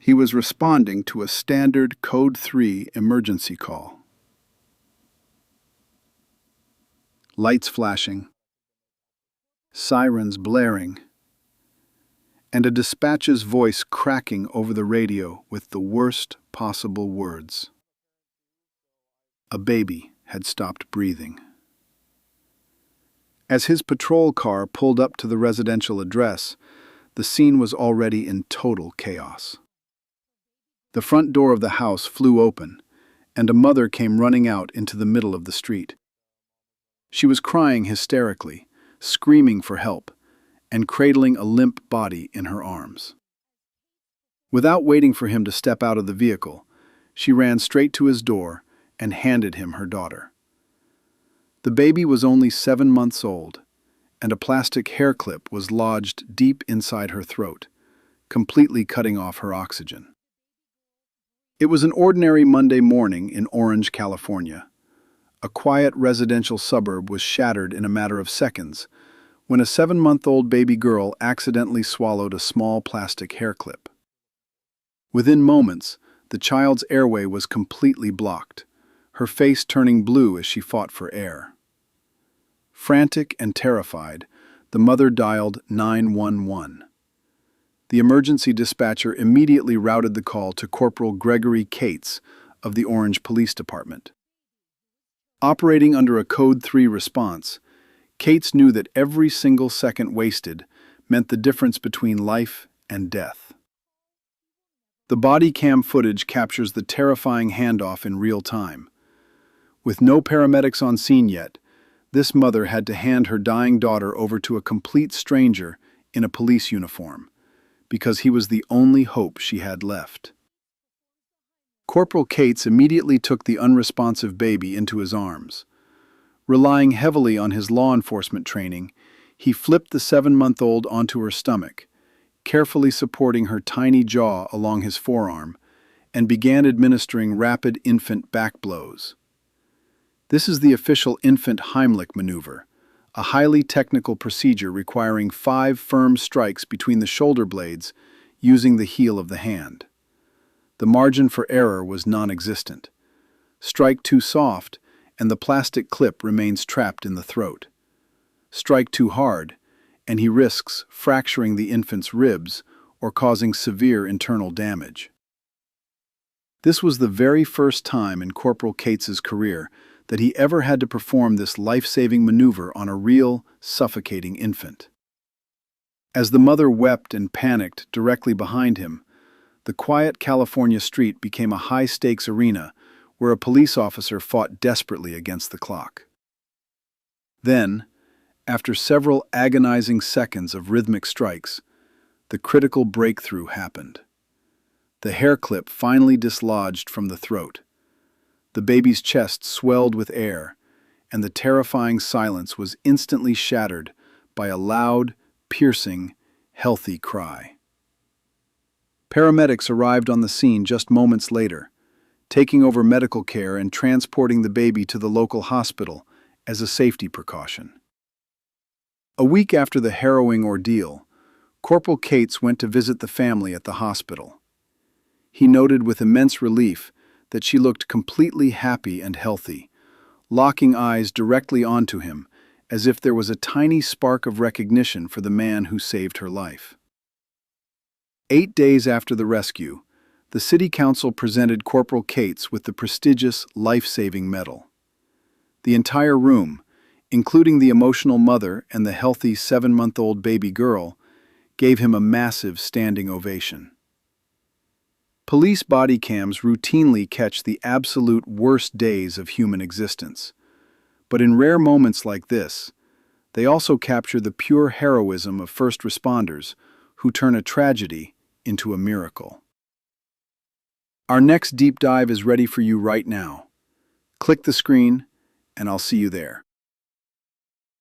He was responding to a standard Code 3 emergency call. Lights flashing, sirens blaring, and a dispatcher's voice cracking over the radio with the worst possible words. A baby had stopped breathing. As his patrol car pulled up to the residential address, the scene was already in total chaos. The front door of the house flew open, and a mother came running out into the middle of the street. She was crying hysterically, screaming for help, and cradling a limp body in her arms. Without waiting for him to step out of the vehicle, she ran straight to his door and handed him her daughter. The baby was only 7 months old, and a plastic hair clip was lodged deep inside her throat, completely cutting off her oxygen. It was an ordinary Monday morning in Orange, California. A quiet residential suburb was shattered in a matter of seconds when a 7-month-old baby girl accidentally swallowed a small plastic hair clip. Within moments, the child's airway was completely blocked, her face turning blue as she fought for air. Frantic and terrified, the mother dialed 911. The emergency dispatcher immediately routed the call to Corporal Greggory Cates of the Orange Police Department. Operating under a Code 3 response, Cates knew that every single second wasted meant the difference between life and death. The bodycam footage captures the terrifying handoff in real time. With no paramedics on scene yet, this mother had to hand her dying daughter over to a complete stranger in a police uniform, because he was the only hope she had left. Corporal Cates immediately took the unresponsive baby into his arms. Relying heavily on his law enforcement training, he flipped the 7-month-old onto her stomach, carefully supporting her tiny jaw along his forearm, and began administering rapid infant back blows. This is the official infant Heimlich maneuver, a highly technical procedure requiring 5 firm strikes between the shoulder blades using the heel of the hand. The margin for error was non-existent. Strike too soft, and the plastic clip remains trapped in the throat. Strike too hard, and he risks fracturing the infant's ribs or causing severe internal damage. This was the very first time in Corporal Cates's career that he ever had to perform this life-saving maneuver on a real, suffocating infant. As the mother wept and panicked directly behind him, the quiet California street became a high-stakes arena where a police officer fought desperately against the clock. Then, after several agonizing seconds of rhythmic strikes, the critical breakthrough happened. The hair clip finally dislodged from the throat. The baby's chest swelled with air, and the terrifying silence was instantly shattered by a loud, piercing, healthy cry. Paramedics arrived on the scene just moments later, taking over medical care and transporting the baby to the local hospital as a safety precaution. A week after the harrowing ordeal, Corporal Cates went to visit the family at the hospital. He noted with immense relief that she looked completely happy and healthy, locking eyes directly onto him as if there was a tiny spark of recognition for the man who saved her life. 8 days after the rescue, the City Council presented Corporal Cates with the prestigious life-saving medal. The entire room, including the emotional mother and the healthy 7-month-old baby girl, gave him a massive standing ovation. Police body cams routinely catch the absolute worst days of human existence. But in rare moments like this, they also capture the pure heroism of first responders who turn a tragedy into a miracle. Our next deep dive is ready for you right now. Click the screen, and I'll see you there.